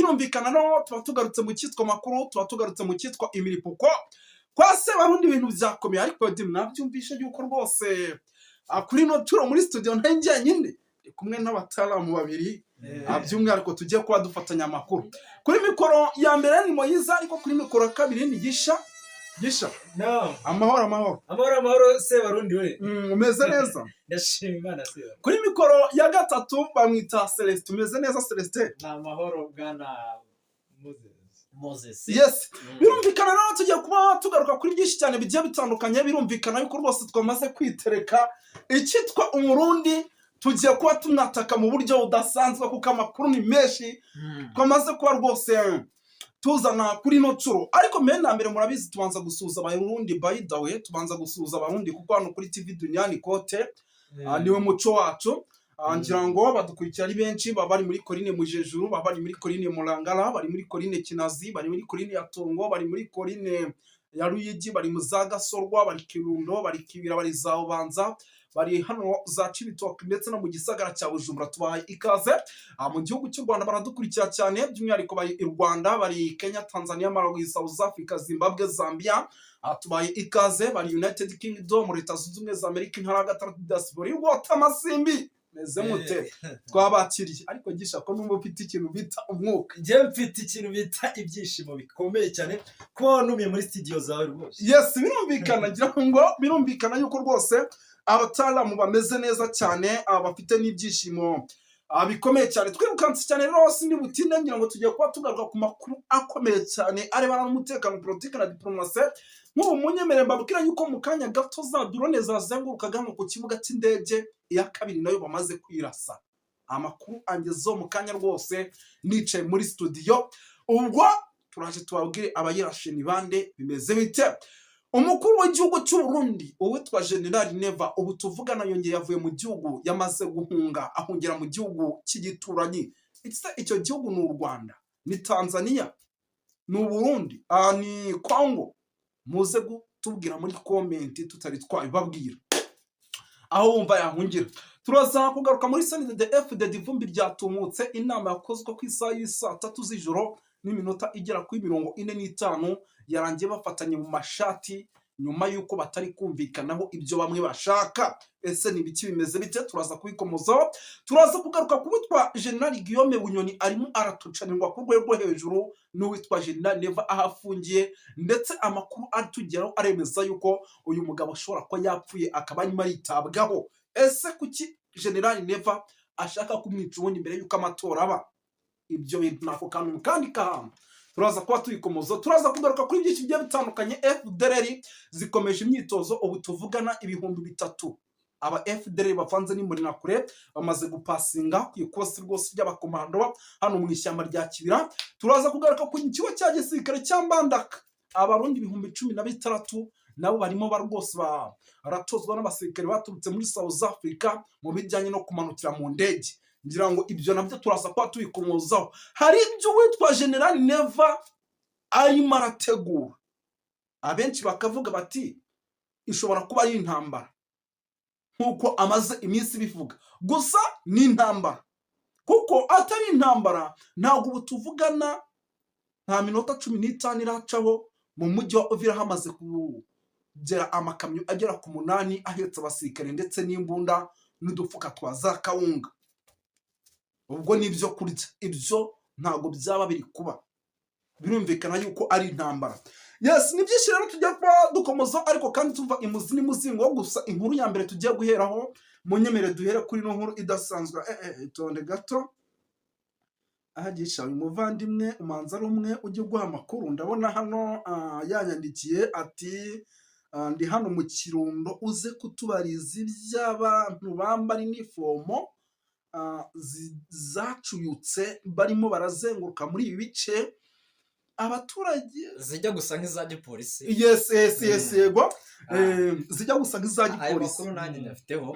birumvikana no tuba tugarutse mu cyitwa makuru, tuba tugarutse mu cyitwa imiripuko kwase barundi ibintu byakomeye, ariko mwabyumvishe yuko rwose kuri no turo muri studio ntangiye nyine kumwe n'abataramu babiri by'umwihariko tugiye kuba dufatanya amakuru. Kuri mikoro ya mbere ni Moyiza, ariko kuri mikoro kabiri ni Gisha. No. Amahoro se barundi we. Umeze neza? Ndashima Imana se. Kuri mikoro ya gatatu bamwita Celestin. Umeze neza Celestin? Amahoro bwana Moses. Yes. Birumvikana naho tugiye kuba tugaruka kuri byinshi cyane bigiye bitandukanye. Birumvikana yuko rwose twamaze kwitereka icyitwa umurundi, tugiye kuba tumwataka mu buryo budasanzwe kuko amakuru ni menshi. Twamaze kuba rwose tuzana kuri no curo, ariko mena mbere murabizi tubanza gusuza abarundi. By the way, tubanza gusuza abarundi kuko hano kuri TV Duniani Kote niwe muco wacu. Ngira ngo badukurikira ari benshi, bari muri Korine Mujejuru, bari muri Korine Murangara, bari muri Korine Kinazi, bari muri Korine ya Tongo, bari muri Korine ya Ruyigi, bari mu za Gasorwa, bari Kirundo, bari Kibira, bari za Ubanza, bari hano za Cibitoke ndetse no mu gisagara cya Bujumbura. Tubaye ikaze mu gihugu cy'u Rwanda, baradukurikira cyane by'umwihariko bari u Rwanda, bari Kenya, Tanzania, Malawi, South Africa, Zimbabwe, Zambia. Tubaye ikaze bari United Kingdom, Leta Zunze Ubumwe za Amerika, Intara gatatu diaspora y'Ugota Amasimbi. Meze mute twabakiriye, ariko Gisha ko numva ufite ikintu bita umwuka. Je mfite ikintu bita ibyishimo bikomeye cyane kuba numiye muri studio zawe rwose. Yes, birumvikana ngira ngo birumvikana yuko rwose abataramu bameze neza cyane, bafite n'ibyishimo bikomeye cyane. Twirukanse cyane rwose ni butinde, ngira ngo tugiye kuba tugaruka ku makuru akomeye cyane arebana n'umutekano, politiki na diplomasi. Nk'ubu munyemere mbabwira yuko mu kanya gato za drone zazengurukaga hano ku kibuga cy'indege ya kabiri nayo bamaze kwirasa. Amakuru angezo mu kanya rwose nicaye muri studio. Ubwo turaje tubabwire abayirashe ni bande, bimeze bite. Umukuru w'igihugu cy'u Burundi uwitwa General Neva ubu tuvugana yongeye yavuye mu gihugu, yamaze guhunga ahungira mu gihugu cy'igituranyi. Icyo gihugu ni u Rwanda, ni Tanzania, ni Burundi, ni Congo. Muze gutubwira muri comment tutari twabibabwira aho wumva yahungira. Turaza kugaruka muri CNDD-FDD ivumbi ryatumutse. Inama yakozwe ku isaha y'isa 3 z'ijoro n'iminota igera kuri 45 yarangiye bafatanye mu mashati nyuma yuko batari kumvikanaho ibyo bamwe bashaka. Ese ni biki bimeze bite? Turaza kubikomozaho. Turaza kugaruka kubitwa General Guillaume Bunyoni arimo aratucanirwa ku rwego hejuru n'uwitwa General Neva ahafungiye, ndetse amakuru atugeraho aremeza yuko uyu mugabo ashobora ko yapfuye akaba nyuma yitabwaho. Ese kuki General Neva ashaka kumwica ubundi mbere yuko amatora aba? Ibyo bintu nako kantu kandi kahamba turaza kuba tuyikomoza. Turaza kugaruka kuri byinshi bigiye bitandukanye. FDLR zikomeje imyitozo ubu tuvugana 3,000. Aba FDLR bavanze n'imurina kure bamaze gupasinga ku ikosi rwose ry'abakomando hano mu ishyamba rya Kibira. Turaza kugaruka ku kigo cya gisirikare cya Mbandaka. Abarundi 16,000 nabo barimo rwose baratozwa n'abasirikare baturutse muri South Africa mu bijyanye no kumanukira mu ndege. Ngira ngo ibyo nabyo turaza kwa tuyikomozaho. Hari ibyo witwa General Neva arimo arategura, abenshi bakavuga bati ishobora kuba ari intambara nkuko amaze iminsi bivuga. Gusa ni intambara, kuko atari intambara ntabwo butuvugana nta minota 15 iracaho mu mujyi wa Uvira hamaze kugera amakamyo agera ku 8 ahetse abasirikare ndetse n'imbunda n'udufuka twa za kawunga. Ubwo nibyo kurya, ibyo ntago byaba biri kuba. Birumvikana yuko ari intambara. Yes, nibyinshi rero tujya kwa dukomoza, ariko kandi tuva imuzi n'imuzingo. Gusa inkuru ya mbere tugiye guheraho munyemere duhere kuri no nkuru idasanzwe. Itonde gato. Ahagisha uyu muvandimwe umanza rumwe ujye guha amakuru. Ndabona hano yanyandikiye ati ndi hano mu Kirundo uze kutubariza iby'abantu bambara inifomo zacuyutse barimo barazenguruka muri ibi bice abaturage zijya gusa nk'iza gipolisi. Yes yego zijya gusa nk'iza gipolisi. Ayo makuru nanjye ndafiteho.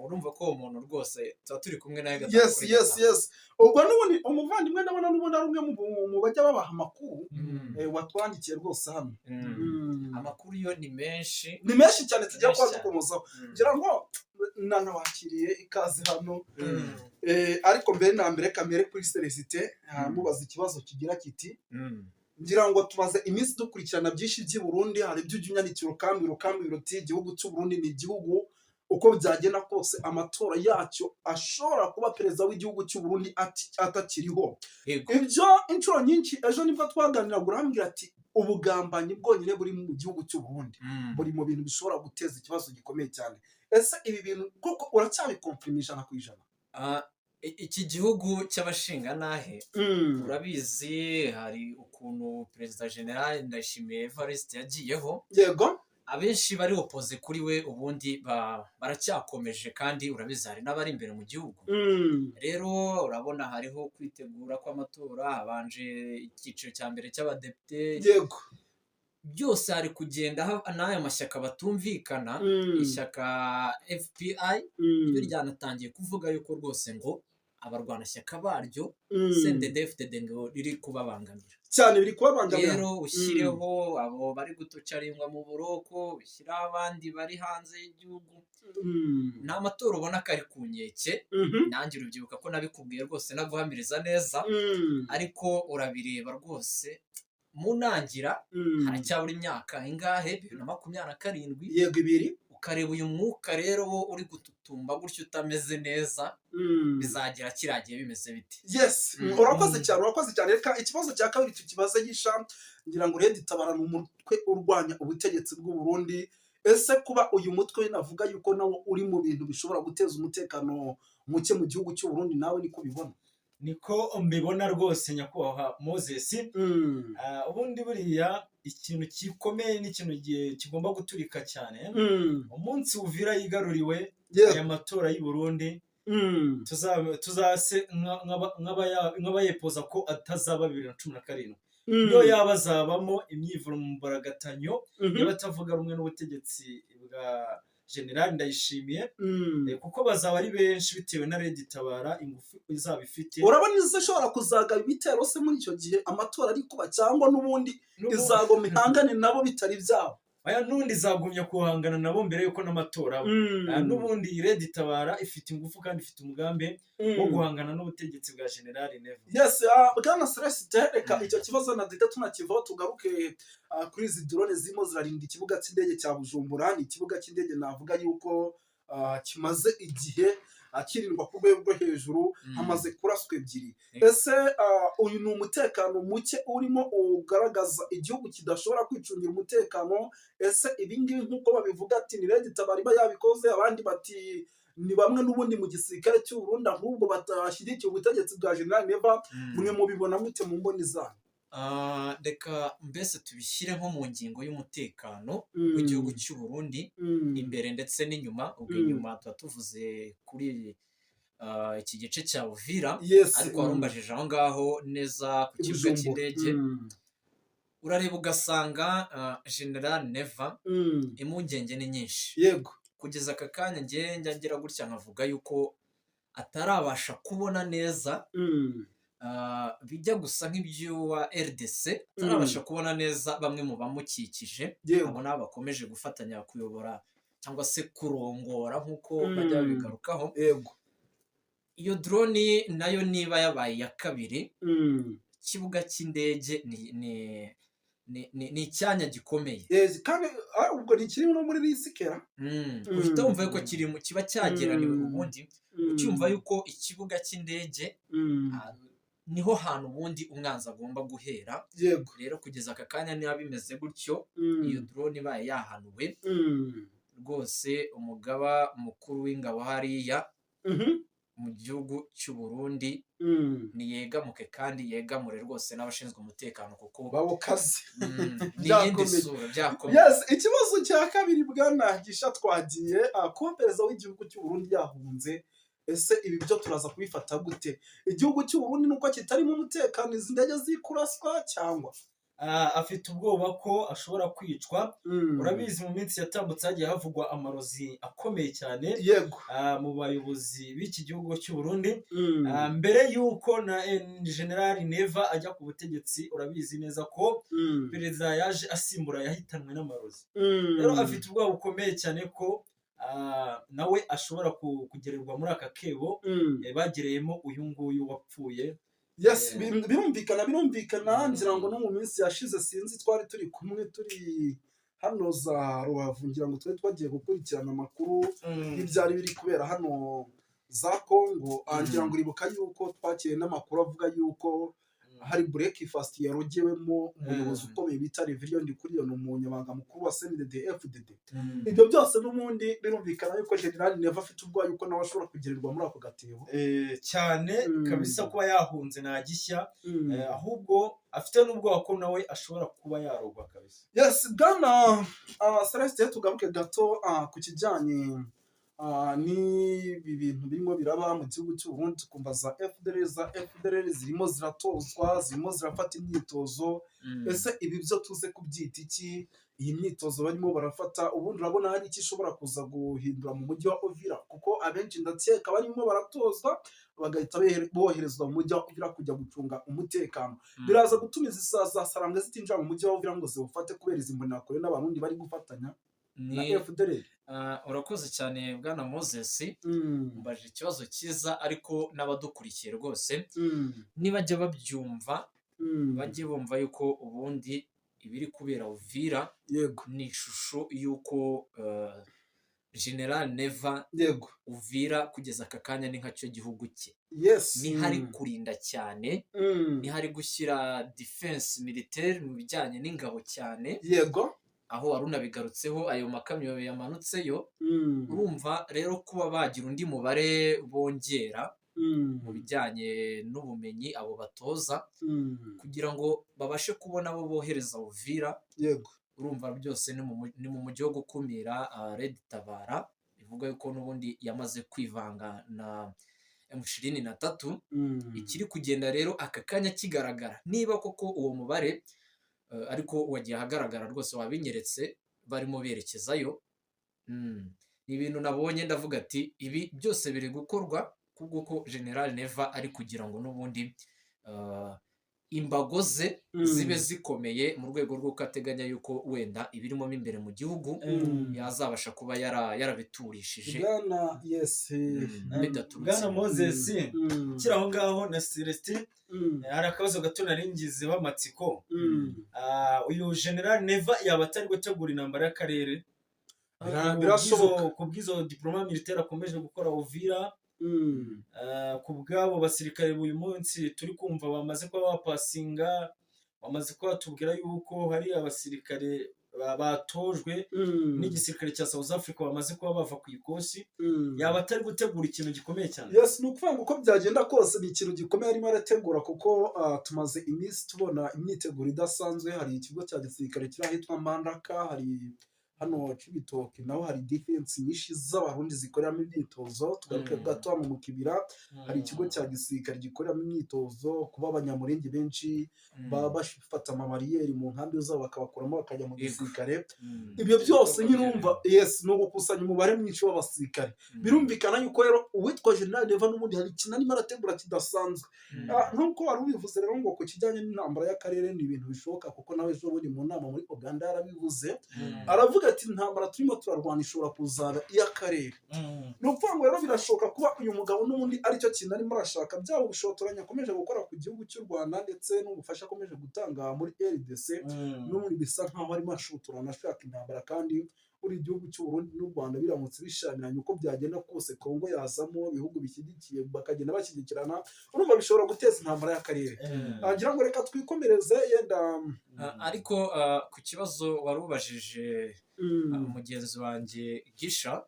Urumva ko umuntu rwose tuba turi kumwe nawe gatatu. Yes. Ubwo n'ubundi umuvandimwe ndabona n'ubundi ari umwe mu bajya babaha amakuru watwandikiye rwose hano. Amakuru yo ni menshi cyane tujya kwa dukomozaho. Ngira ngo nanabakiriye ikaze hano. Ariko mbere na mbere kamere kuri Celestin mubaza ikibazo kigira kiti ngira ngo tumaze iminsi dukurikirana byinshi by'i Burundi, hari ibyo ujya unyandikira ukambi ruti igihugu cy'u Burundi ni igihugu uko byagenda kose amatora yacyo ashobora kuba perezida w'igihugu cy'u Burundi atakiriho. Ibyo inshuro nyinshi ejo nibwo twaganiraga urambwira ati ubugambanyi bwonyine buri mu gihugu cy'u Burundi buri mu bintu bishobora guteza ikibazo gikomeye cyane. Ese ibi bintu koko uracyabikomprima 100%? Iki gihugu cy'abashingantahe urabizi hari ukuntu perezida General Ndayishimiye Evariste yagiyeho, yego abenshi bari opoze kuri we ubundi baracyakomeje, kandi urabizi hari n'abari imbere mu gihugu. Rero urabona hariho kwitegura kw'amatora, habanje icyiciro cya mbere cy'abadepite, yego byose hari kugenda n'aya mashyaka batumvikana. Ishyaka FPI ryo ryanatangiye kuvuga yuko rwose ngo abarwanashyaka baryo CNDD-FDD ngo riri kubabangamira cyane, biri kubabangamira. Rero ushyireho abo bari gutocaringwa mu buroko, ushyiraho abandi bari hanze y'igihugu, ni amatora ubona ko ari ku nkeke. Nanjye urubyibuka ko nabikubwiye rwose naguhamiriza neza, ariko urabireba rwose mu ntangira haracyabura imyaka ingahe, 2027, yego 2, ukareba uyu mwuka rero wo uri gututumba gutyo utameze neza, bizagira kiragiye bimeze biti. Yes, urakoze cyane. Reka ikibazo cya kabiri tukibaze gisha, ngira ngo Red Tabara n'umutwe urwanya ubutegetsi bw'u Burundi. Ese kuba uyu mutwe navuga yuko nawo uri mu bintu bishobora guteza umutekano muke mu gihugu cy'u Burundi, nawe niko bibona? Niko mbibona rwose nyakubahwa Moses. Ubundi buriya ikintu gikomeye n'ikintu kigomba guturika cyane, umunsi Uvira yigaruriwe aya matora y'u Burundi, tuzase nk'abayepoza ko atazaba 2017. Iyo yaba azabamo imyivumbagatanyo y'abatavuga rumwe n'ubutegetsi bwa General Ndayishimiye, kuko bazaba ari benshi bitewe na Red Tabara ingufu izaba ifite. Urabona izashobora kuzagaba ibitero se muri icyo gihe amatora ari kuba, cyangwa n'ubundi izagoma ihangane nabo bitari byabo? Aya n'undi izagumya kuhangana nabo mbere yuko n'amatora aba. N'ubundi Red Tabara ifite ingufu kandi ifite umugambi wo guhangana n'ubutegetsi bwa General Neva. Yes, bwana Celestin, reka icyo kibazo na dita tunakivaho tugaruke kuri izi drone zirimo zirarinda ikibuga cy'indege cya Bujumbura. Ni ikibuga cy'indege navuga yuko kimaze igihe akirindwa ku rwego rwo hejuru, hamaze kuraswa 2. Ese uyu ni umutekano muke urimo ugaragaza igihugu kidashobora kwicungira umutekano? Ese ibingibi nk'uko babivuga ati ni Red Tabara iba yabikoze, abandi bati ni bamwe n'ubundi mu gisirikare cy'u Burundi ahubwo batashyigikiye ubutegetsi bwa General Neva, mwe mubibona mute mu mboni zanyu? Reka mbese tubishyire nko mu ngingo y'umutekano w'igihugu cy'u Burundi, imbere ndetse n'inyuma. Ubwo inyuma tuba tuvuze kuri iki gice cya Uvira, ariko warumbajije aho ngaho neza ku kibuga cy'indege, urareba ugasanga General Neva impungenge ni nyinshi. Yego, kugeza aka kanya njya ngira gutya nkavuga yuko atarabasha kubona neza, bijya gusa nk'iby'uwa RDC, atarabasha kubona neza bamwe mu bamukikije, abo nabo bakomeje gufatanya kuyobora cyangwa se kurongora nk'uko bajya babigarukaho. Yego, iyo drone nayo niba yabaye iya kabiri, ikibuga cy'indege ni icyanya gikomeye. kandi ubwo ni kiri no muri risikera. Uhita wumva yuko kiba cyageraniwe. Ubundi ucyumva yuko ikibuga cy'indege niho hantu ubundi umwanzi agomba guhera. Yego, rero kugeza aka kanya niba bimeze gutyo, iyo drone ibaye yahanuwe, rwose umugaba mukuru w'ingabo hariya mu gihugu cy'u Burundi niyegamuke, kandi yegamure rwose n'abashinzwe umutekano, kuko bawukaze. ni iyindi sura byakomeye. Yes, ikibazo cya kabiri bwana Gisha, twagiye kuba perezida w'igihugu cy'u Burundi yahunze. Ese ibi byo turaza kubifata gute? Igihugu cy'u Burundi nuko kitarimo umutekano, izi ndege zikuraswa cyangwa afite ubwoba ko ashobora kwicwa? Urabizi mu minsi yatambutse hagiye havugwa amarozi akomeye cyane, yego, mu bayobozi b'iki gihugu cy'u Burundi, mbere yuko na General Neva ajya ku butegetsi. Urabizi neza ko perezida yaje asimbura yahitanwe n'amarozi. Rero afite ubwoba bukomeye cyane ko nawe ashobora kugererwa muri aka kebo bagereyemo uyu nguyu wapfuye. Yes, birumvikana ngira ngo no mu minsi yashize sinzi twari turi kumwe turi hano za Rubavu, ngira ngo twari twagiye gukurikirana amakuru y'ibyari biri kubera hano za Congo, ngira ngo uribuka yuko twakiriye n'amakuru avuga yuko hari breakfast yarogewemo umuyobozi ukomeye bita Reverien Ndikuriyo, ni umunyamabanga mukuru wa CNDD-FDD. Ibyo byose n'ubundi birumvikana yuko General Neva afite ubwoba yuko nawe ashobora kugererwa muri ako gatebo cyane kabisa, kuba yahunze nta gishya, ahubwo afite n'ubwoba ko nawe ashobora kuba yarogwa kabisa. Yes, bwana Celestin, tugaruke gato ku kijyanye n'ibi bintu birimo biraba mu gihugu cy'u Burundi, tukumva za FDLR zirimo ziratozwa, zirimo zirafata imyitozo. Ese ibi byo tuze kubyita iki? Iyi myitozo barimo barafata ubundi urabona hari iki ishobora kuza guhindura mu mujyi wa Uvira? Kuko abenshi ndakeka barimo baratozwa bagahita boherezwa mu mujyi wa Uvira kujya gucunga umutekano. Biraza gutuma izi za Sarambwe zitinjira mu mujyi wa Uvira ngo ziwufate kubera izi mbonerakure n'abarundi bari gufatanya na FDLR. Urakoze cyane bwana Moses, mbaje ikibazo cyiza, ariko n'abadukurikiye rwose nibajya babyumva bajye bumva yuko ubundi ibiri kubera Uvira ni ishusho yuko General Neva Uvira kugeza aka kanya ni nkacyo gihugu cye. Ni hari kurinda cyane, ni hari gushyira defense militaire mu bijyanye n'ingabo cyane. Aho Aruna bigarutseho ayo makamyo yamanutseyo. Urumva rero kuba bagira undi mubare bongera mu bijyanye n'ubumenyi abo batoza kugira ngo babashe kubona abo bohereza Uvira. Urumva byose ni mu mujyi wo gukumira Red Tabara, bivuga yuko n'ubundi yamaze kwivanga na M23. Ikiri kugenda rero aka kanya kigaragara niba koko uwo mubare ariko wagiye ahagaragara rwose wabinyeretse barimo berekezayo. Ni ibintu nabonye ndavuga ati ibi byose biri gukorwa kubwo ko General Neva ari kugira ngo n'ubundi imbago ze zibe zikomeye mu rwego rwo kateganya yuko wenda ibirimo imbere mu gihugu yazabasha kuba yarabiturishije. Bwana Moses, kiraho ngaho na Celestin, hari akabazo gato naringize b'amatsiko. Uyu General Neva yaba atari gutegura intambara y'akarere ku bw'izo diploma militaire akomeje gukora Uvira? Ku bw'abo basirikare uyu munsi turi kumva bamaze kuba bapasinga, bamaze kuba batubwira yuko hari abasirikare batojwe n'igisirikare cya South Africa bamaze kuba bava ku ikosi, yaba atari gutegura ikintu gikomeye cyane. Yes, ni ukuvuga ngo uko byagenda kose ni ikintu gikomeye arimo arategura, kuko tumaze iminsi tubona imyiteguro idasanzwe. Hari ikigo cya gisirikare kiri ahitwa Mbandaka, hari hano Cibitoke naho hari defense nyinshi z'abarundi zikoreramo imyitozo. Tugaruke gato hano mu Kibira hari ikigo cya gisirikare gikoreramo imyitozo, kuba abanyamurenge benshi baba bafata amabariyeri mu nkambi zabo bakabakuramo bakajya mu gisirikare. Ibyo byose nyirumva ni ugukusanya umubare mwinshi w'abasirikare. Birumvikana yuko rero uwitwa General Neva n'ubundi hari ikintu arimo arategura kidasanzwe. Nk'uko wari ubivuze rero ngo ku kijyanye n'intambara y'akarere ni ibintu bishoboka, kuko nawe ejo bundi mu nama muri Uganda yarabivuze, aravuga ati intambara turimo turarwana ishobora kuzaba iy'akarere. Ni ukuvuga ngo rero birashoboka kuba uyu mugabo n'ubundi aricyo kintu arimo arashaka, byaba ubushotoranyi akomeje gukora ku gihugu cy'u Rwanda ndetse n'ubufasha akomeje gutanga muri RDC, n'ubundi bisa nkaho arimo ashotorana ashaka intambara. Kandi buri gihugu cy'u Burundi n'u Rwanda biramutse bishamiranye uko byagenda kose, Kongo yazamo, ibihugu bishyigikiye bakagenda bashyigikirana, urumva bishobora guteza intambara y'akarere. Ngira ngo reka twikomereze yenda ariko ku kibazo wari ubajije mugenzi wanjye Gisha,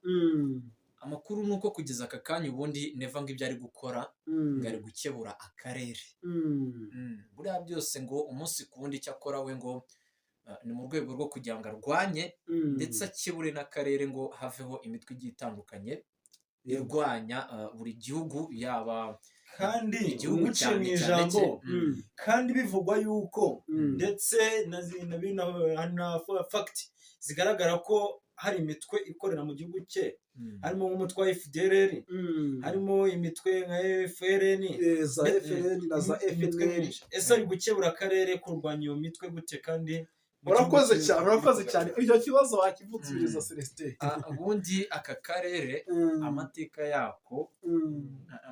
amakuru nuko kugeza aka kanya ubundi Neva ngo ibyo ari gukora ngo ari gukebura akarere. Buriya byose ngo umunsi ku wundi cyakora we ngo ni mu rwego rwo kugira ngo arwanye ndetse akebure n'akarere ngo haveho imitwe igiye itandukanye irwanya buri gihugu, yaba kandi igihugu cyane ijambo kandi bivugwa yuko ndetse na fact zigaragara ko hari imitwe ikorera mu gihugu cye, harimo nk'umutwe wa FDLR, harimo imitwe nka FRN za FRN na za FNL. Ese ari gukebura akarere kurwanya iyo mitwe gute kandi urakoze cyane icyo kibazo wakivutsubiza Celestin. Ubundi aka karere amateka yako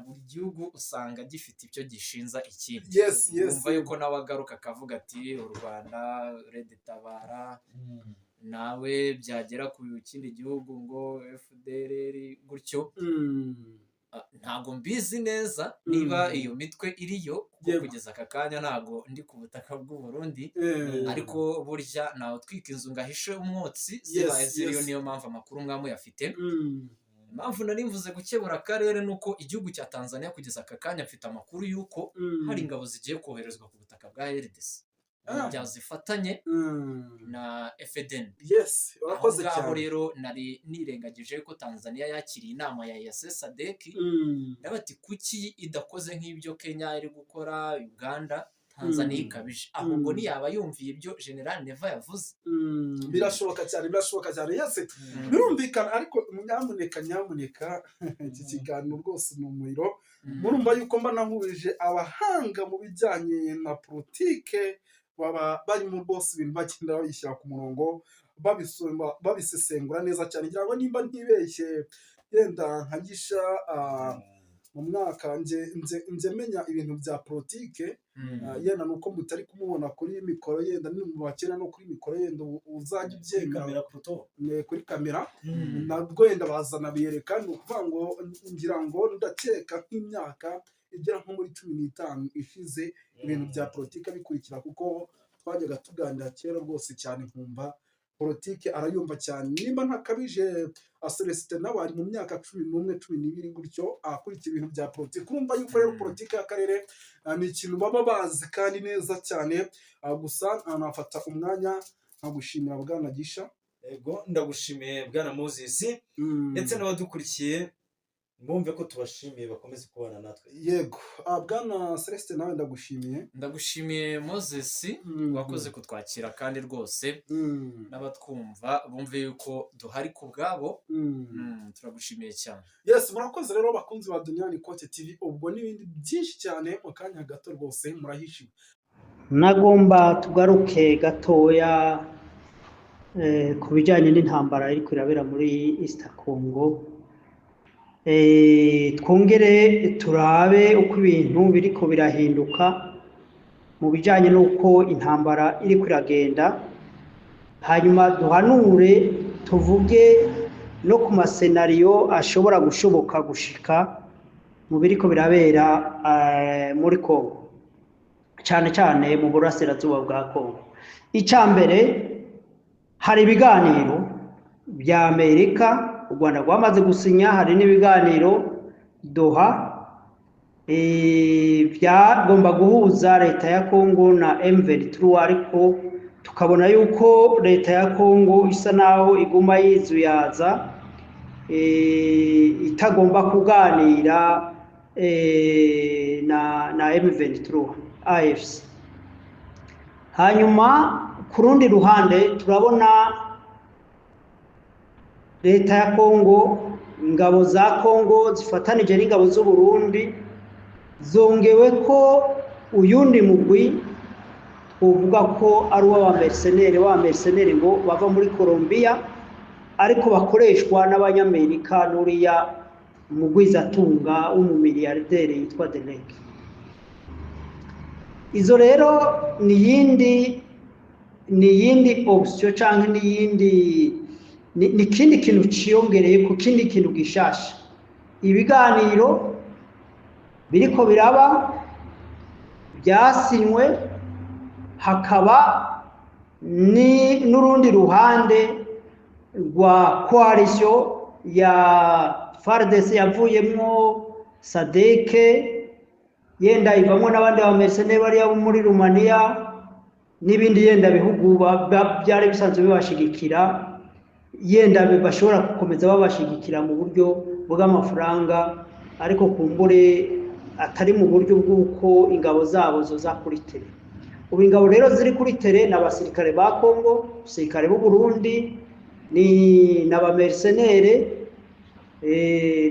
buri gihugu usanga gifite icyo gishinza ikindi. Umva yuko nawe agaruka akavuga ati u Rwanda Red Tabara nawe byagera ku kindi gihugu ngo FDLR gutyo. Ntago mbizi neza niba iyo mitwe iriyo kuko kugeza aka kanya ntago ndi ku butaka bw'u Burundi, ariko burya nawe twika inzu ngahishe umwotsi zibaye ziriyo, niyo mpamvu amakuru mwamwe yafite. Impamvu nari mvuze gukebura akarere nuko igihugu cya Tanzania kugeza aka kanya afite amakuru yuko hari ingabo zigiye koherezwa ku butaka bwa RDC byazifatanye na FDN. Urakoze cyane. Aho rero nari nirengagije ko Tanzania yakiriye inama ya EAC SADC, nabati kuki idakoze nk'ibyo Kenya iri gukora, Uganda, Tanzania ikabije. Ahubwo ni yaba yumviye ibyo General Neva yavuze. Birashoboka cyane. Birumvikana, ariko nyamuneka iki kiganiro rwose ni umuriro. Murumva yuko mba nahurije abahanga mu bijyanye na politike, baba barimo rwose ibintu bagenda babishyira ku murongo, babisesengura neza cyane. Ngira ngo nimba ntibeshye yenda nkagisha mu mwaka nje menya ibintu bya politike, yenda nuko mutari kumubona kuri mikoro, yenda ni mu bakena no kuri mikoro, yenda uzajya ubyenga kuri kamera nabwo yenda bazana biyereka. Ni ukuvuga ngo ngira ngo ndakeka nk'imyaka igera nko muri 15 ishize ibintu bya politike bikurikira, kuko twajyaga tuganira kera rwose cyane, nkumva politike arayumva cyane. Nimba ntakabije Celestin nawe ari mu myaka 11 12 gutyo akurikira ibintu bya politike. Urumva yuko rero politike y'akarere ni ikintu baba bazi kandi neza cyane. Gusa nafata umwanya nkagushimira Bwana Gisha. Yego, ndagushimiye Bwana Moses, ndetse n'abadukurikiye mbumve ko tubashimiye, bakomeze kubana natwe. Yego, Bwana Celestin nawe ndagushimiye Moses, wakoze kutwakira kandi rwose n'abatwumva bumve yuko duhari ku bwabo. Turagushimiye cyane. Murakoze rero bakunzi ba Duniani Kote TV. Ubwo n'ibindi byinshi cyane mu kanya gato rwose murahishiwe. Nagomba tugaruke gatoya ku bijyanye n'intambara iri kurabera muri East Congo. Twongere turabe uko ibintu biriko birahinduka mu bijyanye n'uko intambara iri kuragenda, hanyuma duhanure tuvuge no ku masenariyo ashobora gushoboka gushika mu biriko birabera muri Congo, cyane cyane mu burasirazuba bwa Congo. Icyambere, hari ibiganiro bya Amerika, u Rwanda rwamaze gusinya, hari n'ibiganiro Doha byagomba guhuza leta ya Congo na M23, ariko tukabona yuko leta ya Congo isa naho iguma yizuyaza, itagomba kuganira na M23 AFC. Hanyuma ku rundi ruhande turabona leta ya Congo, ingabo za Congo zifatanije n'ingabo z'u Burundi, zongewe ko uyundi mugwi uvuga ko ari w'abamercenaire ngo bava muri Colombia, ariko bakoreshwa n'abanyamerika n'uriya mugwizatunga w'umumiliyarderi yitwa Delek. Izo rero ni yindi option cyangwa ni kindi kintu ciyongereye ku kindi kintu gishasha. Ibiganiro biriko biraba byasinywe, hakaba n'urundi ruhande rwa coalition ya FARDC yavuyemwo SADC, yenda ivamwo n'abandi ba mercenaires bari muri Romania n'ibindi yenda bihugu byari bisanzwe bibashigikira, yenda bashobora gukomeza babashigikira mu buryo bw'amafaranga, ariko kumbure atari mu buryo bw'uko ingabo zabo zoza kuri tere. Ubu ingabo rero ziri kuri tere n'abasirikare ba Congo, abasirikare b'u Burundi, ni n'abamercenaire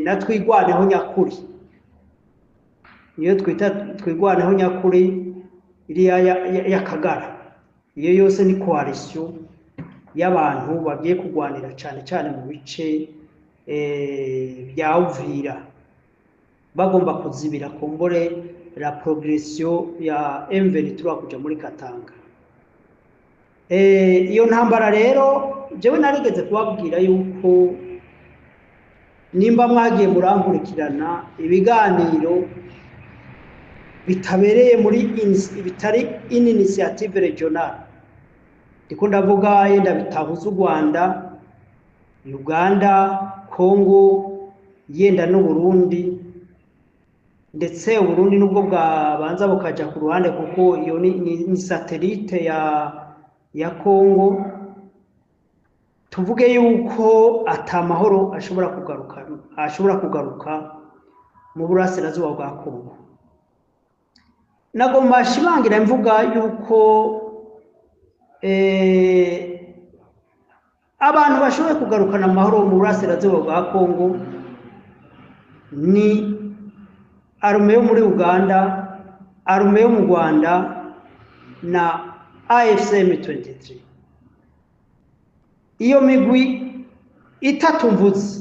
na twigwaneho nyakuri. Niyo twita twigwaneho nyakuri iriya ya Kagara. iyo yose ni coalition y'abantu bagiye kurwanira cyane cyane mu bice bya Uvira, bagomba kuzibira kombore la progression ya M23 kuja muri Katanga. Iyo ntambara rero jewe narigeze kubabwira yuko nimba mwagiye murankurikirana ibiganiro bitabereye muri bitari initiative regional, ndiko ndavuga yenda bitahuza u Rwanda, Uganda, Congo, yenda no Burundi, ndetse Burundi nubwo bwabanza bukaja ku ruhande kuko iyo ni satellite ya Congo. Tuvuge yuko atamahoro ashobora kugaruka mu burasirazuba bwa Congo. Nagomba shimangira mvuga yuko abantu bashoboye kugarukana amahoro mu burasirazuba bwa Congo ni arme yo muri Uganda, arme yo mu Rwanda na AFC M23. Iyo migwi itatu mvuze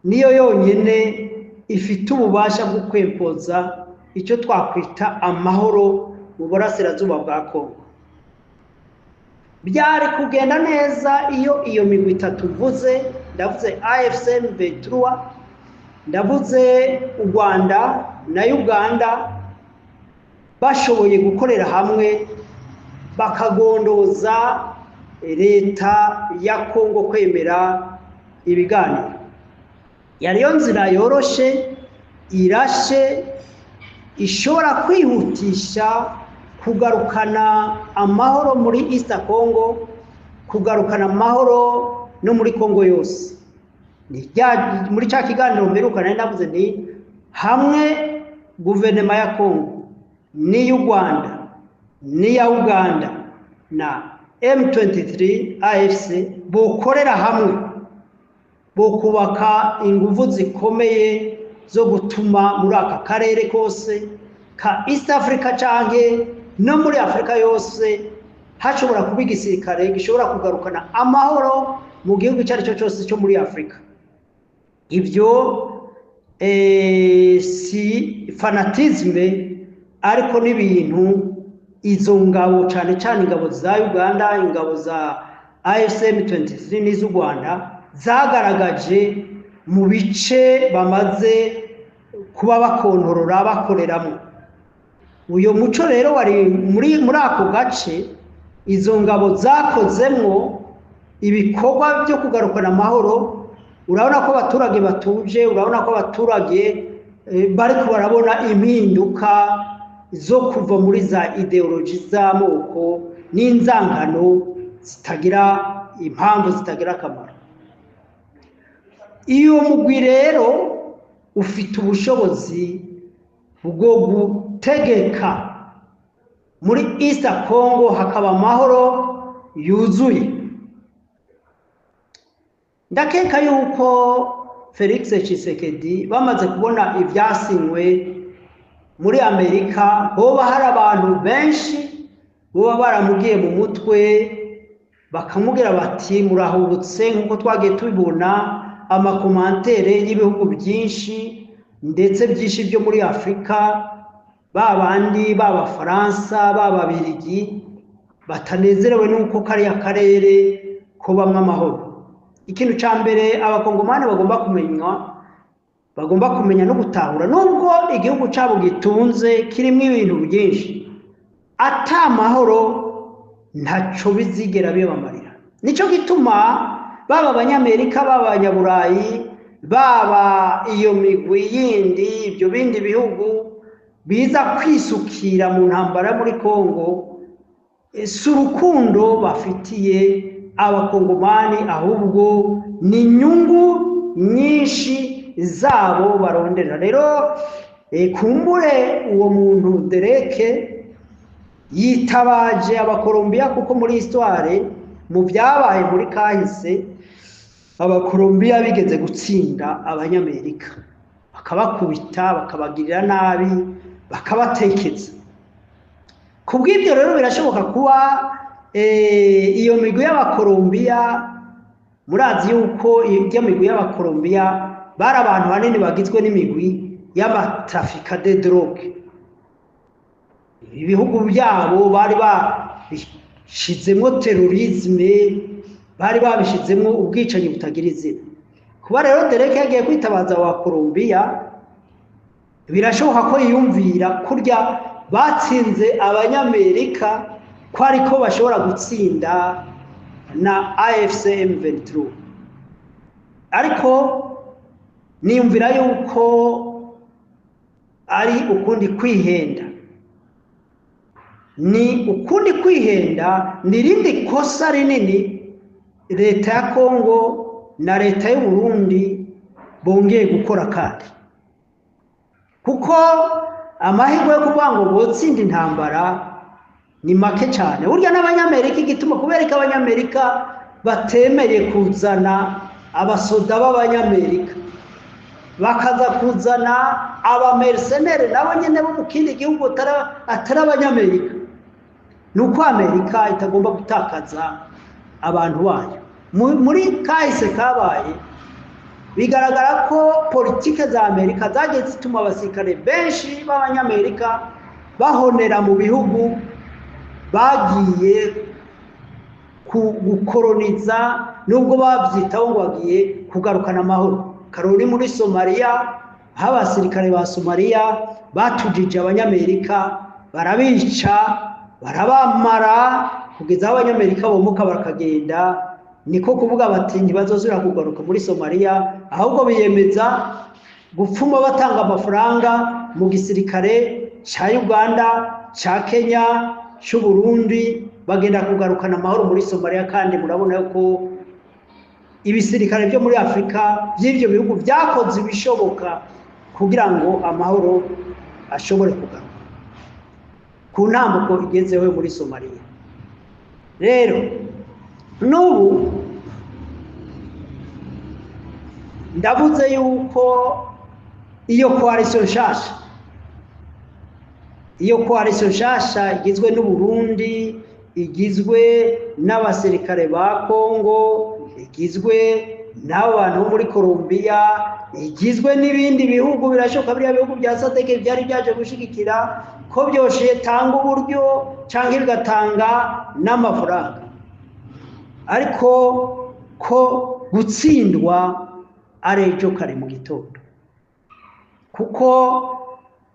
niyo yonyene ifite ububasha bwo kwempoza icyo twakwita amahoro mu burasirazuba bwa Congo. Byari kugenda neza iyo migwi itatu mvuze, ndavuze AFC M23, ndavuze u Rwanda na Uganda, bashoboye gukorera hamwe bakagondoza leta ya Congo kwemera ibiganiro. Yariyo nzira yoroshe irashe ishobora kwihutisha kugarukana amahoro muri East Congo, kugarukana amahoro no muri Congo yose. Muri cya kiganiro mperukana ndavuze ni hamwe guverinoma ya Congo n'iy'u Rwanda n'iya Uganda na M23 AFC bokorera hamwe, bokubaka ingufu zikomeye zo gutuma muri aka karere kose ka East Africa canke no muri Afrika yose hashobora kuba igisirikare gishobora kugarukana amahoro mu gihugu cyari cyo cyose cyo muri Afrika. Ibyo si fanatisme, ariko n'ibintu izo ngabo cyane cyane ingabo za Uganda, ingabo za AFC M23 n'iz'u Rwanda zagaragaje mu bice bamaze kuba bakontorora bakoreramo. Uyo muco rero wari muri ako gace, izo ngabo zakozemwo ibikorwa byo kugarukana amahoro. Urabona ko abaturage batuje, urabona ko abaturage bari kubarabona impinduka zo kuva muri za ideology z'amoko n'inzangano zitagira impamvu, zitagira akamaro. Iyo mugwi rero ufite ubushobozi bwo gutegeka muri East Congo hakaba amahoro yuzuye. Ndakeka yuko Felix Tshisekedi bamaze kubona ibyasinywe muri Amerika, hoba hari abantu benshi boba baramugiye mu mutwe bakamubwira bati murahubutse, nkuko twagiye tubibona amakomantere y'ibihugu byinshi ndetse byinshi byo muri Afrika, babandi b'Abafaransa b'Ababirigi batanezerewe nuko kariya karere ko bamwe amahoro. Ikintu cya mbere abakongomani bagomba kumenya no gutahura, nubwo igihugu cyabo gitunze kirimo ibintu byinshi, ata mahoro ntaco bizigera bibamarira. Nico gituma baba abanyamerika, baba abanyaburayi, baba iyo migwi yindi, ibyo bindi bihugu biza kwisukira mu ntambara muri Congo, si urukundo bafitiye abakongomani, ahubwo ni inyungu nyinshi zabo barondera. Rero kumbure uwo muntu Dereke yitabaje abakolombiya, kuko muri histoire mu byabaye muri kahise abakolombiya bigeze gutsinda abanyamerika, bakabakubita, bakabagirira nabi, bakabatekeza. ku bw'ibyo rero birashoboka kuba iyo migwi y'abakolombiya murazi yuko iyo migwi y'abakolombiya bari abantu banini bagizwe n'imigwi y'amatrafika de drogue. Ibihugu byabo bari babishizemo terorisme, bari babishizemo ubwicanyi butagira izina. Kuba rero Derek yagiye kwitabaza wa Colombia, birashoboka ko yiyumvira kurya batsinze abanyamerika ko ariko bashobora gutsinda na AFC M23. Ariko niyumvira yuko ari ukundi kwihenda, ni ukundi kwihenda, nirindi kosa rinini leta ya Kongo na leta y'u Burundi bongeye gukora kandi, kuko amahirwe yo kuvuga ngo botsinda intambara ni make cyane. Burya n'abanyamerika igituma kubera ko abanyamerika batemeye kuzana abasoda b'abanyamerika, bakaza kuzana abamercenaire nabo nyene bo mu kindi gihugu atari abanyamerika, nuko Amerika itagomba gutakaza abantu bayo. Muri kahise kabaye bigaragara ko politike za Amerika zagiye zituma abasirikare benshi b'abanyamerika bahonera mu bihugu bagiye gukoroniza, nubwo babyitaho ngo bagiye kugarukana amahoro. Karori muri Somalia, abasirikare ba Somalia batujije abanyamerika, barabica, barabamara kugeza aho abanyamerika bomuka bakagenda. Niko kuvuga bati ntibazozura kugaruka muri Somalia, ahubwo biyemeza gupfuma batanga amafaranga mu gisirikare cya Uganda, cya Kenya, cy'u Burundi, bagenda kugarukana amahoro muri Somalia. Kandi murabona ko ibisirikare byo muri Afrika by'ibyo bihugu byakoze ibishoboka kugira ngo amahoro ashobore kugaruka ku ntambuko igezeho muri Somalia. Rero n'ubu ndavuze yuko iyo coalition nshasha igizwe n'u Burundi, igizwe n'abasirikare ba Kongo, igizwe n'abo bantu bo muri Colombia, igizwe n'ibindi bihugu, birashoboka biriya bihugu bya SADC byari byaje gushigikira ko byoshe tanga uburyo cyangwa bigatanga n'amafaranga. Ariko ko gutsindwa ari ejo kare mu gitondo, kuko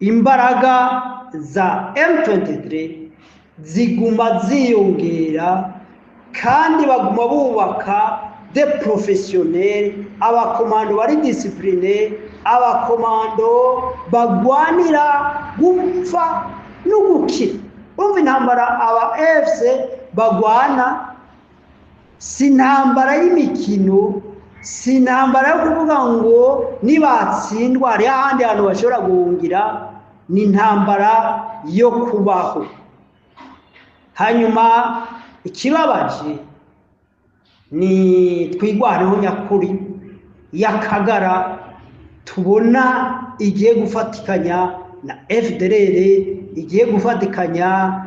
imbaraga za M23 ziguma ziyongera kandi baguma bubaka de professionnel, abakomando bari discipline, abakomando bagwanira gupfa no gukira. Umva intambara aba FC bagwana si intambara y'imikino, si intambara yo kuvuga ngo nibatsindwa ari ahandi hantu bashobora guhungira, ni intambara yo kubaho. Hanyuma ikibabaje ni twigwaneho nyakuri y'akagara tubona igiye gufatikanya na FDLR, igiye gufatikanya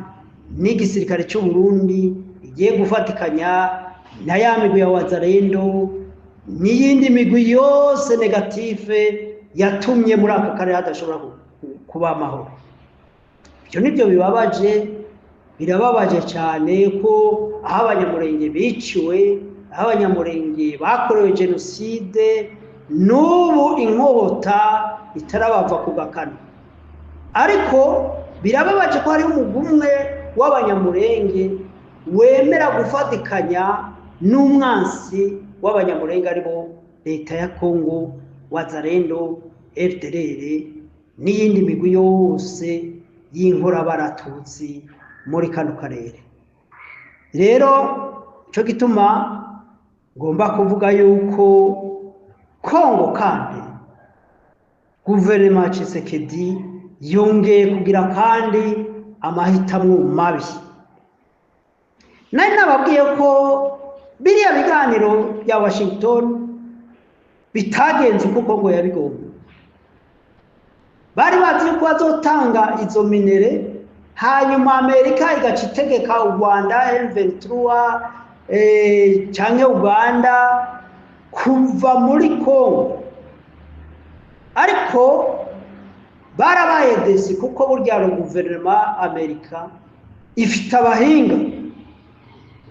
n'igisirikare cy'u Burundi, igiye gufatikanya na ya migwi ya Wazalendo n'iyindi migwi yose negative yatumye muri aka karere hadashobora kuba amahoro. Ibyo nibyo bibabaje, birababaje cyane ko aho abanyamurenge biciwe, aho abanyamurenge bakorewe jenoside, n'ubu inkota itarabava ku gakano. Ariko birababaje ko hari umugumwe w'abanyamurenge wemera gufatikanya n'umwansi w'abanyamurenge aribo leta ya Kongo, Wazalendo, FDLR n'iyindi migwi yose y'inkora baratutsi muri kano karere. Rero cyo gituma ngomba kuvuga yuko Kongo kandi guverinoma Tshisekedi yongeye kugira kandi amahitamo mabi. Nari nababwiye ko biriya biganiro bya Washington bitagenze uko Kongo yabigomba. Bari bazi ko bazotanga izo minere, hanyuma Amerika igaca itegeka u Rwanda M23 canke Uganda kuva muri Kongo, ariko barabaye desi kuko burya guverinoma Amerika ifite abahinga,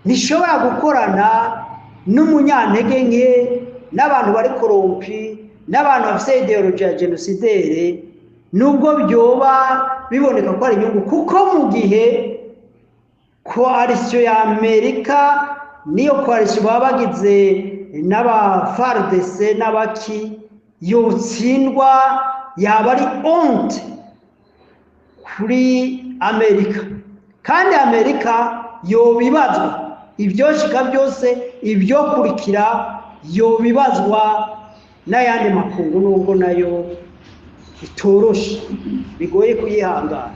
ntishobora gukorana n'umunyantege nke, n'abantu bari korompi, n'abantu bafite ideology ya genocidere, nubwo byoba biboneka ko ari inyungu, kuko mu gihe koalisiyo ya Amerika niyo koalisiyo baba bagize n'aba FARDC n'abaki yotsindwa, yaba ari honte kuri Amerika, kandi Amerika yobibazwa ibyoshika byose, ibyo kurikira yobibazwa n'ayandi makungu, nubwo nayo itoroshe bigoye kuyihangana.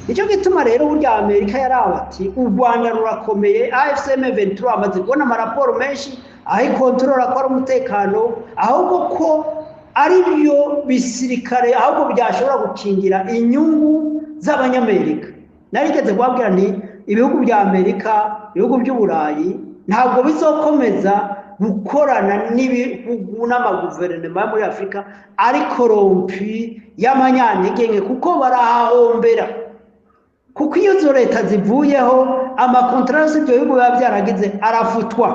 Nicyo gituma rero burya Amerika yarabati u Rwanda rurakomeye, AFC M23 amaze kubona amaraporo menshi aho ikontorora ko ari umutekano, ahubwo ko ari byo bisirikare ahubwo byashobora gukingira inyungu z'abanyamerika. Narigeze kubabwira nti ibihugu bya Amerika, ibihugu by'Uburayi ntabwo bizokomeza gukorana n'ibihugu n'amaguverinoma muri Afurika ari korompi y'amanyantege nke, kuko barahahombera, kuko iyo izo leta zivuyeho amakontrasi ibyo bihugu biba byaragize arafutwa.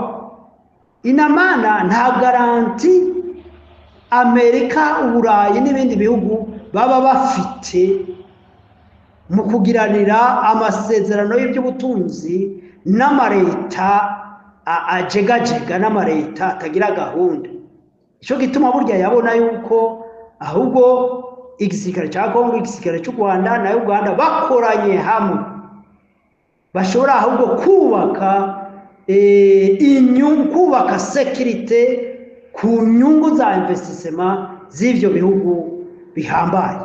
Inamana nta garanti Amerika, Uburayi n'ibindi bihugu baba bafite mu kugiranira amasezerano y'iby'ubutunzi n'amareta ajegajega, n'amareta atagira gahunda. Icyo gituma burya yabona yuko ahubwo igisirikare cya Kongo, igisirikare cy'u Rwanda na Uganda bakoranye hamwe bashobora ahubwo kubaka inyungu, kubaka sekirite ku nyungu za investissement z'ivyo bihugu bihambaye.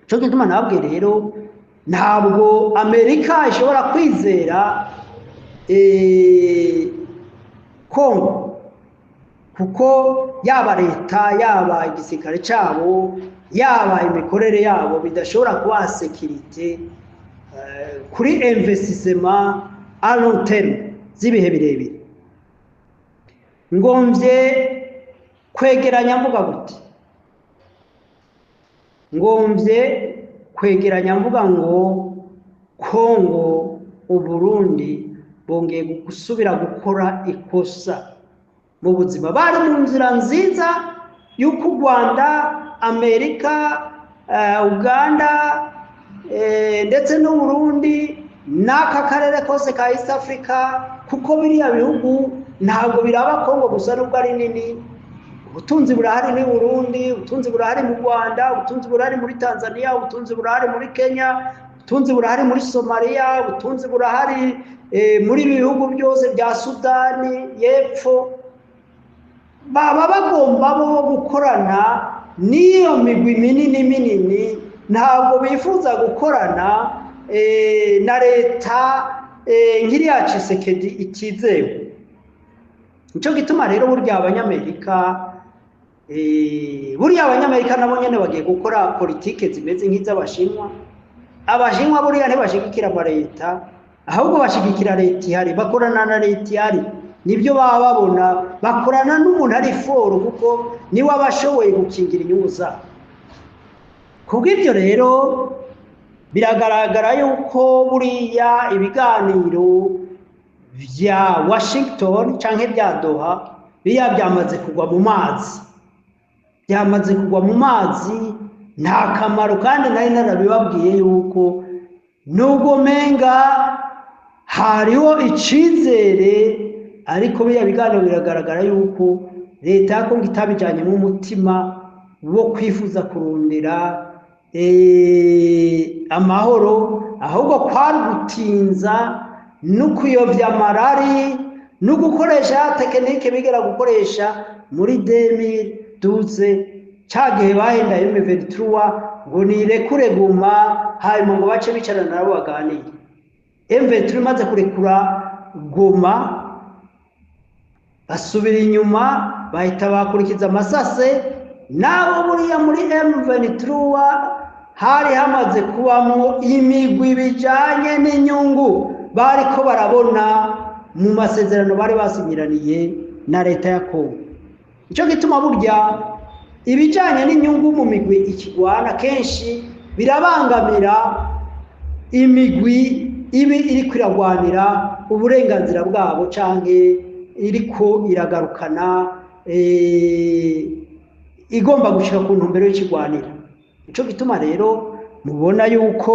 Cyo gituma nabwe rero ntabwo Amerika ishobora kwizera Kongo, kuko yaba leta, yaba igisirikare cyabo, yaba imikorere yabo bidashobora kuba sekirite kuri investissement à long terme z'ibihe birebire. Ngomvye kwegeranya mvuga gute? Ngomvye kwegeranya mvuga ngo Kongo, Uburundi bongeye gusubira gukora ikosa mu buzima. Bari mu nzira nziza y'uko u Rwanda, Amerika, Uganda ndetse n'Uburundi n'aka karere kose ka East Africa, kuko biriya bihugu ntabwo biraba Kongo gusa nubwo ari nini. Ubutunzi burahari ni Burundi, ubutunzi burahari mu Rwanda, ubutunzi burahari muri Tanzania, ubutunzi burahari muri Kenya, ubutunzi burahari muri Somalia, ubutunzi burahari muri bihugu byose bya Sudani y'Epfo. Baba bagomba bo gukorana n'iyo migwi minini, ntabwo bifuza gukorana na leta nk'iriya Tshisekedi itizewe. Nicyo gituma rero burya abanyamerika nabo nyene bagiye gukora politike zimeze nk'iz'Abashinwa. Abashinwa buriya ntibashigikira amaleta, ahubwo bashigikira leta ihari, bakorana na leta ihari. Nibyo baba babona, bakorana n'umuntu ari foro, kuko niwe abashoboye gukingira inyungu zabo. Kubw'ibyo rero biragaragara yuko buriya ibiganiro vya Washington canke vya Doha biya byamaze kugwa mu mazi, byamaze kugwa mu mazi, nta kamaro. Kandi nari narabibabwiye yuko nubwo menga hariho icizere, ariko biya biganiro biragaragara yuko leta ya Kongo itabijanye mu mutima wo kwifuza kurondera amahoro, ahubwo kwari gutinza no kuyovya amarari no gukoresha tekinike bigera gukoresha muri 2012 cagihe bahenda M23 ngo nirekure Goma, hanyuma ngo bace bicarana nabo baganire. M23 maze kurekura Goma basubira inyuma, bahita bakurikiza amasase. Nabo buriya muri M23 hari hamaze kubamo imigwi bijanye n'inyungu bariko barabona mu masezerano bari basinyiraniye na leta ya Kongo. Ico gituma burya ibijanye n'inyungu mu migwi ikigwana kenshi birabangamira imigwi ibi iri kwiragwanira uburenganzira bwabo canke iriko iragarukana igomba gushika ku ntumbero y'ikigwanira. Ico gituma rero mubona yuko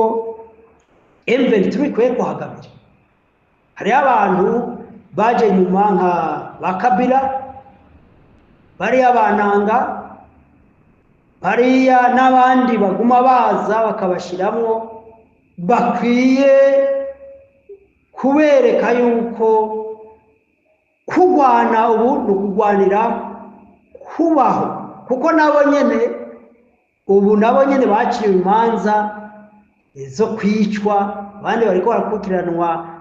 M23 ikwiye kuhagamira. Hariho abantu baje nyuma nka ba Kabila, bariya bananga, bariya n'abandi baguma baza bakabashiramwo, bakwiye kubereka yuko kurwana ubu ni ukugwanira kubaho, kuko nabo nyene ubu nabo nyene baciye imanza zo kwicwa, abandi bariko barakurikiranwa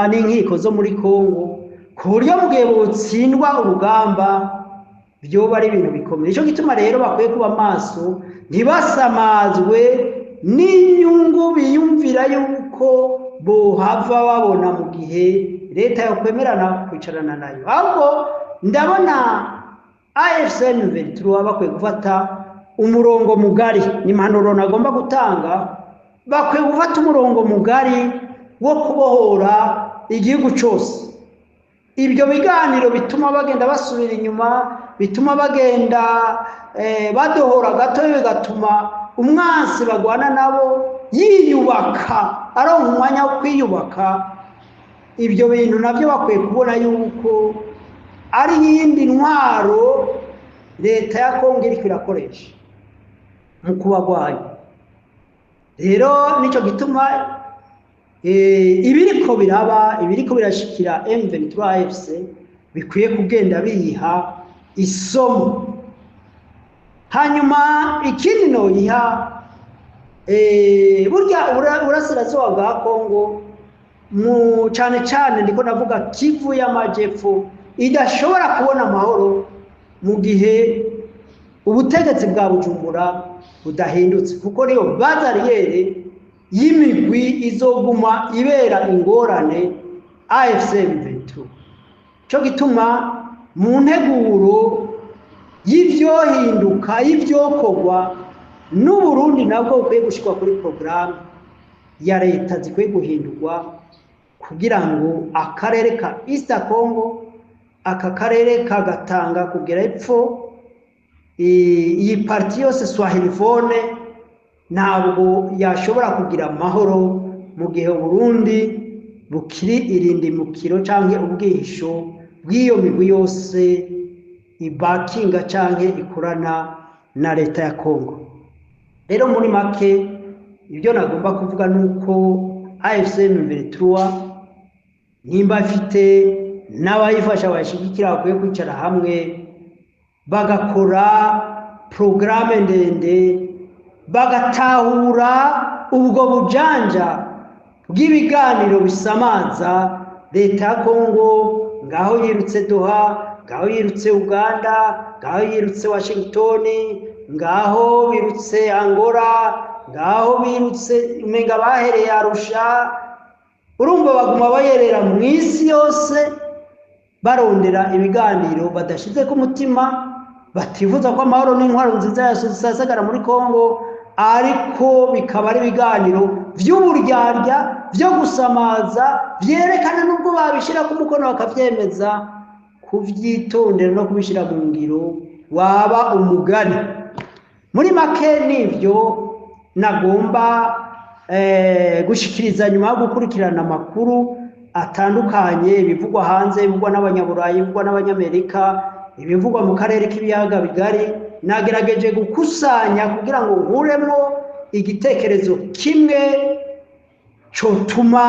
n'inkiko zo muri Kongo, ku buryo mu gihe botsindwa urugamba vyoba ari ibintu bikomeye. Ico gituma rero bakwiye kuba maso, ntibasamazwe n'inyungu biyumvira yuko bohava babona mu gihe leta yakwemerana kwicarana nayo. Ahubwo ndabona AFC M23 bakwiye gufata umurongo mugari, n'impanuro nagomba gutanga, bakwiye gufata umurongo mugari wo kubohora igihugu cyose. Ibyo biganiro bituma bagenda basubira inyuma, bituma bagenda badohora gato, bigatuma umwansi bagwana nabo yiyubaka, aronka umwanya wo kwiyubaka. Ibyo bintu navyo bakwiye kubona yuko ari yindi ntwaro leta ya Kongo iri kwirakoresha mu kubagwanya. Rero nico gituma ibiriko biraba, ibiriko birashikira M23 AFC bikwiye kugenda biha isomo. Hanyuma ikindi no iha burya urasirazuba bwa Kongo mu cyane ndiko navuga Kivu y'Amajepfo idashobora kubona amahoro mu gihe ubutegetsi bwa Bujumbura budahindutse, kuko niyo bazariyere y'imigwi izoguma ibera ingorane AFC M23. Cyo gituma mu nteguro y'ivyohinduka y'ivyokorwa n'Uburundi nabwo ukwiye gushikwa kuri programme ya leta zikwiye guhindurwa kugira ngo akarere ka East Congo, aka karere kagatanga kugera epfo, iyi parti yose Swahilifone ntabwo yashobora kugira amahoro mu gihe Burundi bukiri irindimukiro canke ubwihisho bw'iyo migwi yose ibakinga canke ikorana na leta ya Kongo. Rero muri make ibyo nagomba kuvuga nuko AFC M23 nimba afite n'abayifasha bashigikira bakwiye kwicara hamwe bagakora programme ndende, bagatahura ubwo bujanja bw'ibiganiro bisamaza leta ya Kongo, ngaho yirutse Doha, ngaho yirutse Uganda, ngaho yirutse Washington, ngaho birutse Angola, ngaho birutse umenga bahereye Arusha. Urumva baguma bayerera mu isi yose barondera ibiganiro badashize ku mutima, batifuza ko amahoro n'intwaro nziza yasasagara muri Kongo, ariko bikaba ari ibiganiro vy'uburyarya vyo gusamaza vyerekana nubwo babishira ku mukono bakavyemeza, kuvyitondera no kubishira mu ngiro waba umugani. Muri make nivyo nagomba gushikiriza nyuma yo gukurikirana amakuru atandukanye, ibivugwa hanze, ibivugwa n'abanyaburayi, ibivugwa n'abanyamerika, ibivugwa mu karere k'ibiyaga bigari. Nagerageje gukusanya kugira ngo nkuremo igitekerezo kimwe cotuma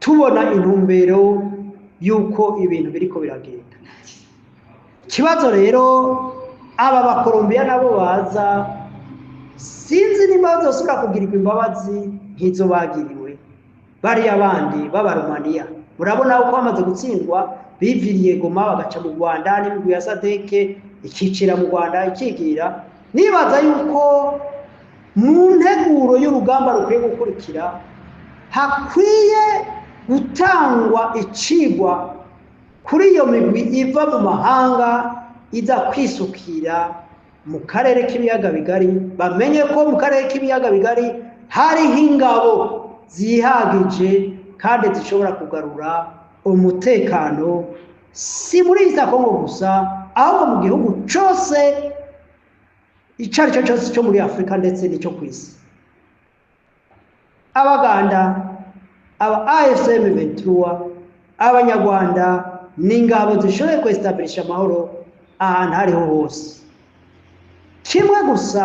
tubona intumbero yuko ibintu biriko biragenda. Kibazo rero aba bakolombiya nabo baza, sinzi nimba bazosubira kugirirwa imbabazi nk'izo bagiriwe bariya bandi b'Abaromaniya. Murabona uko bamaze gutsindwa biviriye Goma bagaca mu Rwanda, n'imigwi ya Sadeke ikicira mu Rwanda ikigira. nibaza yuko mu nteguro y'urugamba rukwiye gukurikira hakwiye gutangwa icigwa kuri iyo migwi iva mu mahanga iza kwisukira mu karere k'ibiyaga bigari, bamenye ko mu karere k'ibiyaga bigari hariho ingabo zihagije kandi zishobora kugarura umutekano si muri East Congo gusa, ahubwo mu gihugu cyose icyo ari cyo cyose cyo muri Afurika ndetse n'icyo ku isi. Abaganda, aba AFC M23, abanyarwanda n'ingabo zishoboye kwestablisha amahoro ahantu hariho hose. Kimwe gusa